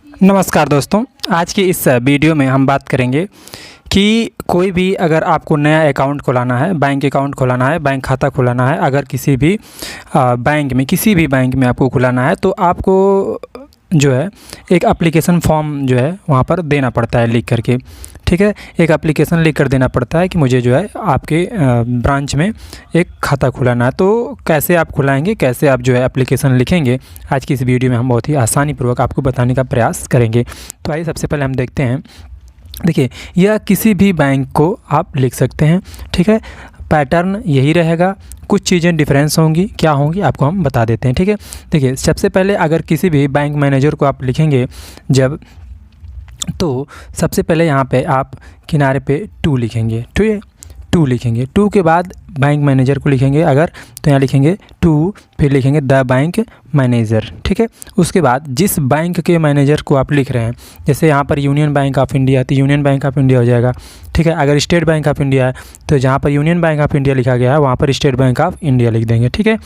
नमस्कार दोस्तों, आज की इस वीडियो में हम बात करेंगे कि कोई भी अगर आपको नया अकाउंट खुलाना है, बैंक अकाउंट खुलाना है, बैंक खाता खुलाना है, अगर किसी भी बैंक में आपको खुलाना है तो आपको जो है एक एप्लीकेशन फॉर्म जो है वहाँ पर देना पड़ता है लिख करके। ठीक है, एक एप्लीकेशन लिख कर देना पड़ता है कि मुझे जो है आपके ब्रांच में एक खाता खुलाना है। तो कैसे आप खुलाएंगे, कैसे आप जो है एप्लीकेशन लिखेंगे, आज की इस वीडियो में हम बहुत ही आसानी पूर्वक आपको बताने का प्रयास करेंगे। तो आइए सबसे पहले हम देखते हैं। देखिए, यह किसी भी बैंक को आप लिख सकते हैं। ठीक है, पैटर्न यही रहेगा, कुछ चीज़ें डिफरेंस होंगी, क्या होंगी आपको हम बता देते हैं। ठीक है, देखिए सबसे पहले अगर किसी भी बैंक मैनेजर को आप लिखेंगे जब, तो सबसे पहले यहाँ पे आप किनारे पे 2 लिखेंगे। ठीक है, 2 लिखेंगे, 2 के बाद बैंक मैनेजर को लिखेंगे अगर, तो यहाँ लिखेंगे 2, फिर लिखेंगे द बैंक मैनेजर। ठीक है, उसके बाद जिस बैंक के मैनेजर को आप लिख रहे हैं, जैसे यहाँ पर यूनियन बैंक ऑफ इंडिया है तो यूनियन बैंक ऑफ इंडिया हो जाएगा। ठीक है, अगर स्टेट बैंक ऑफ इंडिया है तो जहाँ पर यूनियन बैंक ऑफ इंडिया लिखा गया है वहाँ पर स्टेट बैंक ऑफ इंडिया लिख देंगे। ठीक है,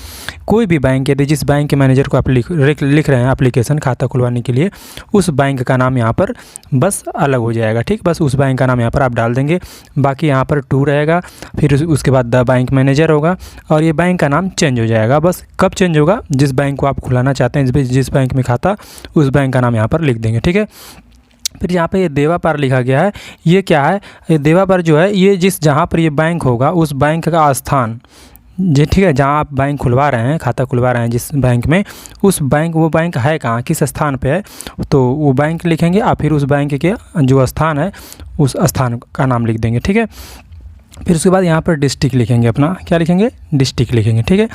कोई भी बैंक यदि जिस बैंक के मैनेजर को आप लिख रहे हैं एप्लीकेशन खाता खुलवाने के लिए, उस बैंक का नाम यहाँ पर बस अलग हो जाएगा। ठीक, बस उस बैंक का नाम यहाँ पर आप डाल देंगे, बाकी यहाँ पर 2 रहेगा, फिर उसके बाद द बैंक मैनेजर होगा और ये बैंक का नाम चेंज हो जाएगा। बस कब चेंज होगा, जिस बैंक को आप खुलाना चाहते हैं, जिस बैंक में खाता, उस बैंक का नाम यहाँ पर लिख देंगे। ठीक है, फिर यहाँ पे ये देवापार लिखा गया है, ये क्या है, ये देवापार जो है ये जहाँ पर ये बैंक होगा उस बैंक का स्थान जी। ठीक है, जहाँ आप बैंक खुलवा रहे हैं, खाता खुलवा रहे हैं जिस बैंक में, उस बैंक वो बैंक है कहाँ, किस स्थान पे है, तो वो बैंक लिखेंगे और फिर उस बैंक के जो स्थान है उस स्थान का नाम लिख देंगे। ठीक है, फिर उसके बाद यहाँ पर डिस्ट्रिक्ट लिखेंगे, अपना क्या लिखेंगे, डिस्ट्रिक्ट लिखेंगे। ठीक है,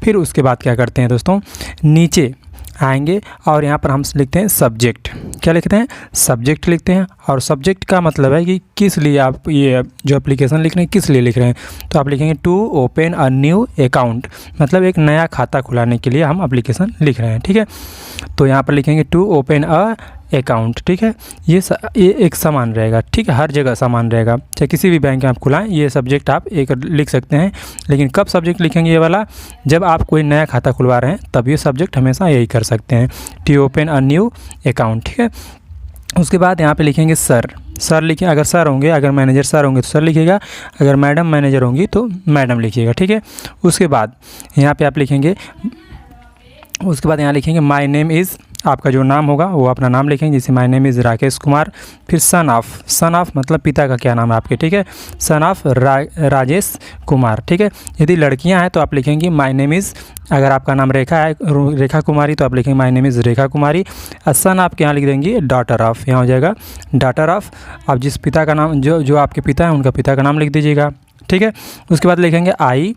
फिर उसके बाद क्या करते हैं दोस्तों, नीचे आएंगे और यहाँ पर हम लिखते हैं सब्जेक्ट। क्या लिखते हैं, सब्जेक्ट लिखते हैं। और सब्जेक्ट का मतलब है कि किस लिए आप ये जो एप्लीकेशन लिख रहे हैं किस लिए लिख रहे हैं, तो आप लिखेंगे to open a new account, मतलब एक नया खाता खुलाने के लिए हम एप्लीकेशन लिख रहे हैं। ठीक है, तो यहाँ पर लिखेंगे टू ओपन अ अकाउंट। ठीक है, ये एक समान रहेगा। ठीक है, हर जगह समान रहेगा, चाहे किसी भी बैंक में आप खुलाएं, ये सब्जेक्ट आप एक लिख सकते हैं। लेकिन कब सब्जेक्ट लिखेंगे ये वाला, जब आप कोई नया खाता खुलवा रहे हैं तब ये सब्जेक्ट हमेशा यही कर सकते हैं, to open a new account. ठीक है, उसके बाद यहाँ पे लिखेंगे सर लिखिए, अगर सर होंगे, अगर मैनेजर सर होंगे तो सर लिखिएगा, अगर मैडम मैनेजर होंगी तो मैडम लिखिएगा। ठीक है, उसके बाद यहाँ पे आप लिखेंगे, उसके बाद यहाँ लिखेंगे माय नेम इज़, आपका जो नाम होगा वो अपना नाम लिखेंगे, जैसे my name is Rakesh Kumar. फिर सन ऑफ मतलब पिता का क्या नाम है आपके। ठीक है, सन ऑफ राजेश कुमार। ठीक है, यदि लड़कियां हैं तो आप लिखेंगी माय नेम इज़, अगर आपका नाम रेखा है, रेखा कुमारी, तो आप लिखेंगे my name is Rekha Kumari. Son of के यहाँ लिख देंगे डॉटर ऑफ, यहाँ हो जाएगा डॉटर ऑफ। आप जिस पिता का नाम, जो आपके पिता हैं उनका पिता का नाम लिख दीजिएगा। ठीक है, उसके बाद लिखेंगे आई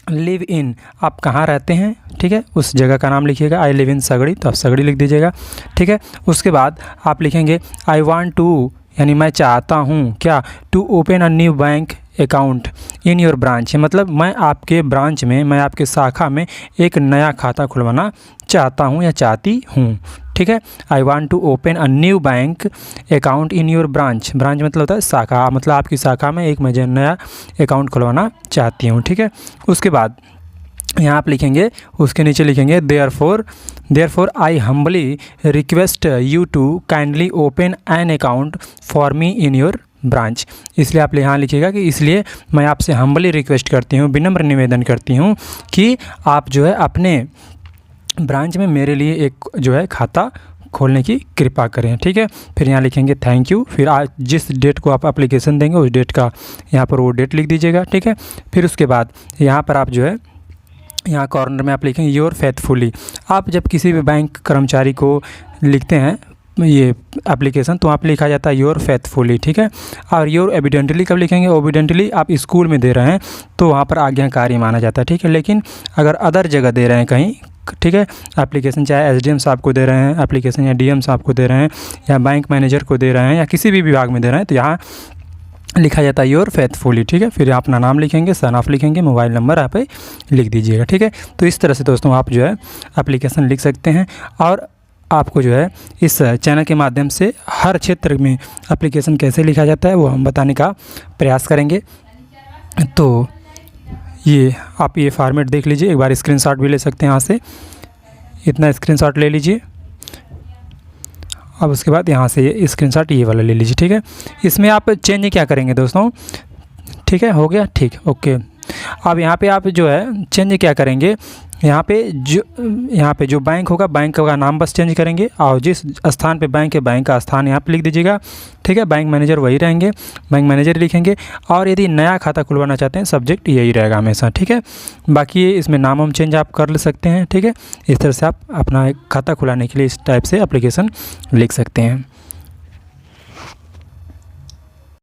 लिव इन, आप कहाँ रहते हैं। ठीक है, उस जगह का नाम लिखिएगा, आई लिव इन सगड़ी, तो आप सगड़ी लिख दीजिएगा। ठीक है, उसके बाद आप लिखेंगे आई वांट टू, यानी मैं चाहता हूँ क्या, to open a new bank account in your branch, मतलब मैं आपके ब्रांच में, मैं आपके शाखा में एक नया खाता खुलवाना चाहता हूँ या चाहती हूँ। ठीक है, I want to open a new bank account in your branch मतलब होता है शाखा, मतलब आपकी शाखा में एक मैं नया अकाउंट खुलवाना चाहती हूँ। ठीक है, उसके बाद यहाँ आप लिखेंगे, उसके नीचे लिखेंगे therefore I humbly request you to kindly open an account for me in your branch. इसलिए आप यहाँ लिखिएगा कि इसलिए मैं आपसे हम्बली रिक्वेस्ट करती हूँ, विनम्र निवेदन करती हूँ कि आप जो है अपने ब्रांच में मेरे लिए एक जो है खाता खोलने की कृपा करें। ठीक है, फिर यहाँ लिखेंगे थैंक यू, फिर आज जिस डेट को आप एप्लीकेशन देंगे उस डेट का यहाँ पर वो डेट लिख दीजिएगा। ठीक है, फिर उसके बाद यहाँ पर आप जो है यहाँ कॉर्नर में आप लिखेंगे योर फेथफुली। आप जब किसी भी बैंक कर्मचारी को लिखते हैं ये एप्लीकेशन तो वहाँ पे लिखा जाता है योर फेथफुली। ठीक है, और योर एविडेंटली कब लिखेंगे, एविडेंटली आप स्कूल में दे रहे हैं तो वहाँ पर आज्ञाकारी माना जाता है। ठीक है, लेकिन अगर अदर जगह दे रहे हैं कहीं, ठीक है, एप्लीकेशन चाहे एसडीएम साहब को दे रहे हैं एप्लीकेशन, या डीएम साहब को दे रहे हैं, या बैंक मैनेजर को दे रहे हैं, या किसी भी विभाग में दे रहे हैं, तो यहाँ लिखा जाता है योर फेथफुली। ठीक है, फिर आप अपना नाम लिखेंगे, सन ऑफ लिखेंगे, मोबाइल नंबर आप लिख दीजिएगा। ठीक है, तो इस तरह से दोस्तों आप जो है एप्लीकेशन लिख सकते हैं, और आपको जो है इस चैनल के माध्यम से हर क्षेत्र में एप्लीकेशन कैसे लिखा जाता है वो हम बताने का प्रयास करेंगे। तो ये आप ये फॉर्मेट देख लीजिए, एक बार स्क्रीनशॉट भी ले सकते हैं यहाँ से, इतना स्क्रीनशॉट ले लीजिए अब उसके बाद यहाँ से ये स्क्रीनशॉट ये वाला ले लीजिए, ठीक है। इसमें आप चेंज क्या करेंगे दोस्तों, ठीक है, हो गया, ठीक, ओके। अब यहाँ पे आप जो है चेंज क्या करेंगे, यहाँ पे जो बैंक होगा, बैंक का नाम बस चेंज करेंगे, और जिस स्थान पे बैंक है, बैंक का स्थान यहाँ पे लिख दीजिएगा, ठीक है। बैंक मैनेजर वही रहेंगे, बैंक मैनेजर लिखेंगे। और यदि नया खाता खुलवाना चाहते हैं, सब्जेक्ट यही रहेगा हमेशा, ठीक है। बाकी इसमें नाम वाम चेंज आप कर ले सकते हैं, ठीक है। इस तरह से आप अपना एक खाता खुलाने के लिए इस टाइप से एप्लीकेशन लिख सकते हैं।